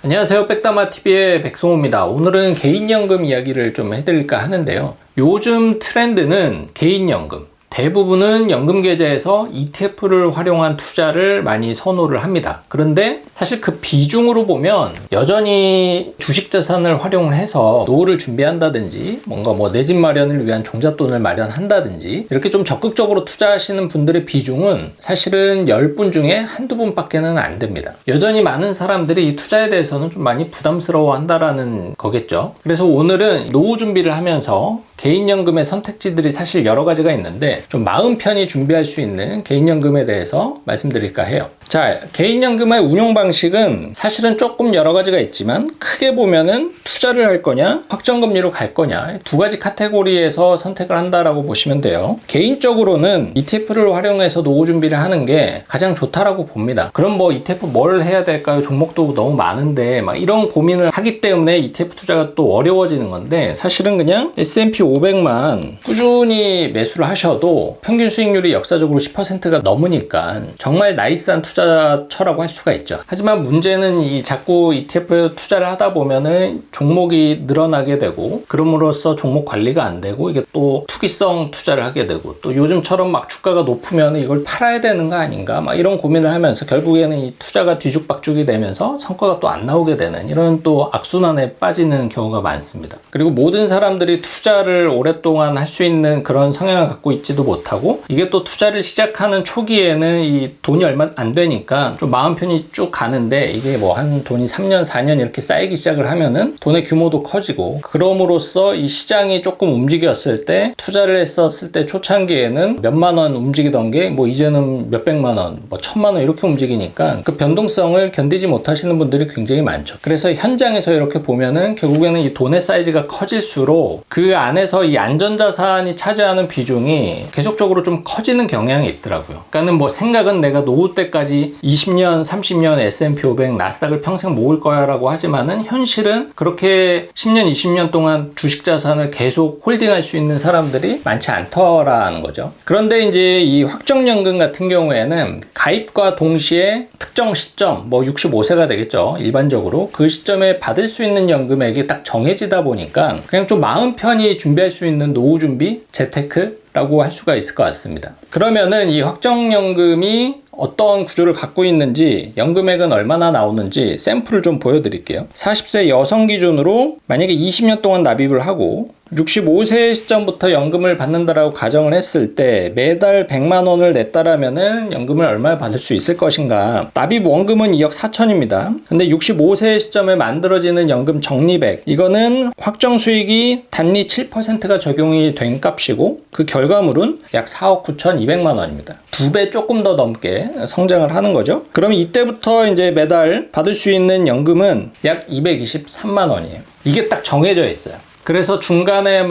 안녕하세요. 백다마TV의 백송호입니다. 오늘은 개인연금 이야기를 좀 해드릴까 하는데요. 요즘 트렌드는 개인연금, 대부분은 연금계좌에서 ETF를 활용한 투자를 많이 선호를 합니다. 그런데 사실 그 비중으로 보면 여전히 주식자산을 활용을 해서 노후를 준비한다든지 뭔가 내 집 마련을 위한 종잣돈을 마련한다든지 이렇게 좀 적극적으로 투자하시는 분들의 비중은 사실은 10분 중에 한두 분밖에는 안 됩니다. 여전히 많은 사람들이 이 투자에 대해서는 좀 많이 부담스러워 한다라는 거겠죠. 그래서 오늘은 노후 준비를 하면서 개인연금의 선택지들이 사실 여러 가지가 있는데 좀 마음 편히 준비할 수 있는 개인연금에 대해서 말씀드릴까 해요. 자, 개인연금의 운용 방식은 사실은 조금 여러 가지가 있지만 크게 보면은 투자를 할 거냐 확정금리로 갈 거냐 두 가지 카테고리에서 선택을 한다라고 보시면 돼요. 개인적으로는 ETF를 활용해서 노후 준비를 하는 게 가장 좋다라고 봅니다. 그럼 ETF 뭘 해야 될까요? 종목도 너무 많은데 막 이런 고민을 하기 때문에 ETF 투자가 또 어려워지는 건데, 사실은 그냥 S&P 500만 꾸준히 매수를 하셔도 평균 수익률이 역사적으로 10%가 넘으니까 정말 나이스한 투자처라고 할 수가 있죠. 하지만 문제는 이 자꾸 ETF 투자를 하다 보면은 종목이 늘어나게 되고, 그럼으로써 종목 관리가 안 되고, 이게 또 투기성 투자를 하게 되고, 또 요즘처럼 막 주가가 높으면 이걸 팔아야 되는 거 아닌가 막 이런 고민을 하면서 결국에는 이 투자가 뒤죽박죽이 되면서 성과가 또 안 나오게 되는 이런 또 악순환에 빠지는 경우가 많습니다. 그리고 모든 사람들이 투자를 오랫동안 할 수 있는 그런 성향을 갖고 있지도 못하고, 이게 또 투자를 시작하는 초기에는 이 돈이 얼마 안 되니까 좀 마음 편히 쭉 가는데, 이게 한 돈이 3년 4년 이렇게 쌓이기 시작을 하면은 돈의 규모도 커지고, 그럼으로써 이 시장이 조금 움직였을 때, 투자를 했었을 때 초창기에는 몇만 원 움직이던 게 이제는 몇백만 원, 1000만 원 이렇게 움직이니까 그 변동성을 견디지 못하시는 분들이 굉장히 많죠. 그래서 현장에서 이렇게 보면은 결국에는 이 돈의 사이즈가 커질수록 그 안에서 이 안전자산이 차지하는 비중이 계속적으로 좀 커지는 경향이 있더라고요. 그러니까는 생각은 내가 노후 때까지 20년, 30년 S&P 500, 나스닥을 평생 모을 거야 라고 하지만은 현실은 그렇게 10년, 20년 동안 주식자산을 계속 홀딩할 수 있는 사람들이 많지 않더라는 거죠. 그런데 이제 이 확정연금 같은 경우에는 가입과 동시에 특정 시점, 65세가 되겠죠. 일반적으로 그 시점에 받을 수 있는 연금액이 딱 정해지다 보니까 그냥 좀 마음 편히 준비할 수 있는 노후 준비, 재테크 라고 할 수가 있을 것 같습니다. 그러면은 이 확정연금이 어떤 구조를 갖고 있는지, 연금액은 얼마나 나오는지 샘플을 좀 보여드릴게요. 40세 여성 기준으로 만약에 20년 동안 납입을 하고 65세 시점부터 연금을 받는다라고 가정을 했을 때 매달 100만 원을 냈다라면은 연금을 얼마를 받을 수 있을 것인가. 납입 원금은 2억 4천입니다. 근데 65세 시점에 만들어지는 연금 적립액, 이거는 확정 수익이 단리 7%가 적용이 된 값이고, 그 결과물은 약 4억 9,200만 원입니다. 2배 조금 더 넘게 성장을 하는 거죠. 그러면 이때부터 이제 매달 받을 수 있는 연금은 약 223만 원이에요. 이게 딱 정해져 있어요. 그래서 중간에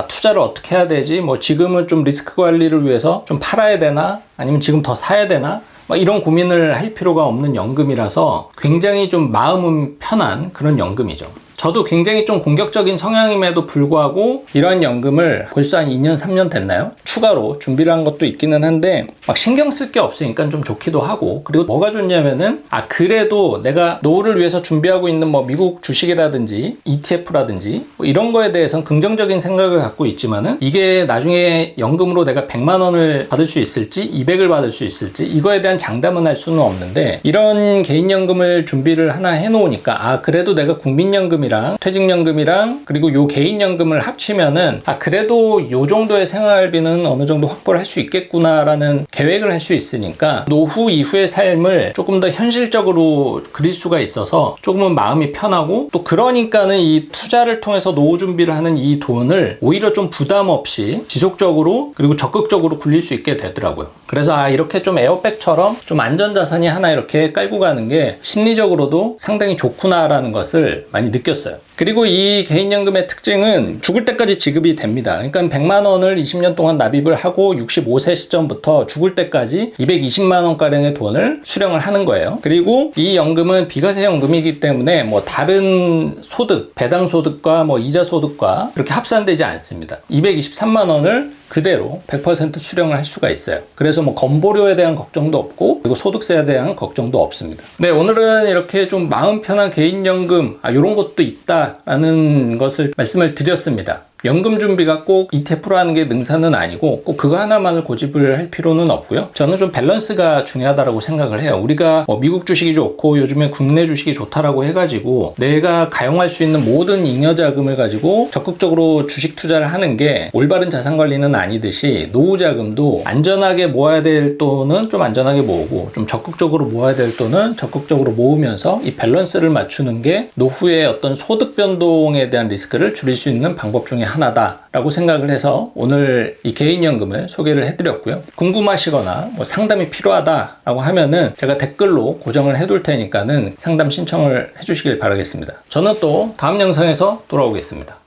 투자를 어떻게 해야 되지? 지금은 좀 리스크 관리를 위해서 좀 팔아야 되나? 아니면 지금 더 사야 되나? 이런 고민을 할 필요가 없는 연금이라서 굉장히 좀 마음은 편한 그런 연금이죠. 저도 굉장히 좀 공격적인 성향임에도 불구하고 이러한 연금을 벌써 한 2년, 3년 됐나요? 추가로 준비를 한 것도 있기는 한데 신경 쓸 게 없으니까 좀 좋기도 하고, 그리고 뭐가 좋냐면은 그래도 내가 노후를 위해서 준비하고 있는 미국 주식이라든지 ETF라든지 이런 거에 대해서는 긍정적인 생각을 갖고 있지만은 이게 나중에 연금으로 내가 100만 원을 받을 수 있을지 200을 받을 수 있을지 이거에 대한 장담은 할 수는 없는데, 이런 개인연금을 준비를 하나 해놓으니까 그래도 내가 국민연금이랑 퇴직연금이랑 그리고 요 개인연금을 합치면은 그래도 요 정도의 생활비는 어느 정도 확보를 할 수 있겠구나라는 계획을 할 수 있으니까 노후 이후의 삶을 조금 더 현실적으로 그릴 수가 있어서 조금은 마음이 편하고, 또 그러니까는 이 투자를 통해서 노후 준비를 하는 이 돈을 오히려 좀 부담 없이 지속적으로 그리고 적극적으로 굴릴 수 있게 되더라고요. 그래서 이렇게 좀 에어백처럼 좀 안전자산이 하나 이렇게 깔고 가는 게 심리적으로도 상당히 좋구나라는 것을 많이 느꼈어요. 그리고 이 개인연금의 특징은 죽을 때까지 지급이 됩니다. 그러니까 100만 원을 20년 동안 납입을 하고 65세 시점부터 죽을 때까지 220만 원가량의 돈을 수령을 하는 거예요. 그리고 이 연금은 비과세 연금이기 때문에 다른 소득, 배당 소득과 이자 소득과 그렇게 합산되지 않습니다. 223만 원을 그대로 100% 수령을 할 수가 있어요. 그래서 뭐 건보료에 대한 걱정도 없고 그리고 소득세에 대한 걱정도 없습니다. 네, 오늘은 이렇게 좀 마음 편한 개인연금 이런 것도 있다라는 것을 말씀을 드렸습니다. 연금 준비가 꼭 ETF로 하는 게 능사는 아니고 꼭 그거 하나만을 고집을 할 필요는 없고요. 저는 좀 밸런스가 중요하다고 생각을 해요. 우리가 미국 주식이 좋고 요즘에 국내 주식이 좋다라고 해가지고 내가 가용할 수 있는 모든 잉여 자금을 가지고 적극적으로 주식 투자를 하는 게 올바른 자산 관리는 아니듯이 노후 자금도 안전하게 모아야 될 돈은 좀 안전하게 모으고 좀 적극적으로 모아야 될 돈은 적극적으로 모으면서 이 밸런스를 맞추는 게 노후의 어떤 소득 변동에 대한 리스크를 줄일 수 있는 방법 중에 하나다라고 생각을 해서 오늘 이 개인연금을 소개를 해드렸고요. 궁금하시거나 뭐 상담이 필요하다라고 하면은 제가 댓글로 고정을 해둘 테니까는 상담 신청을 해주시길 바라겠습니다. 저는 또 다음 영상에서 돌아오겠습니다.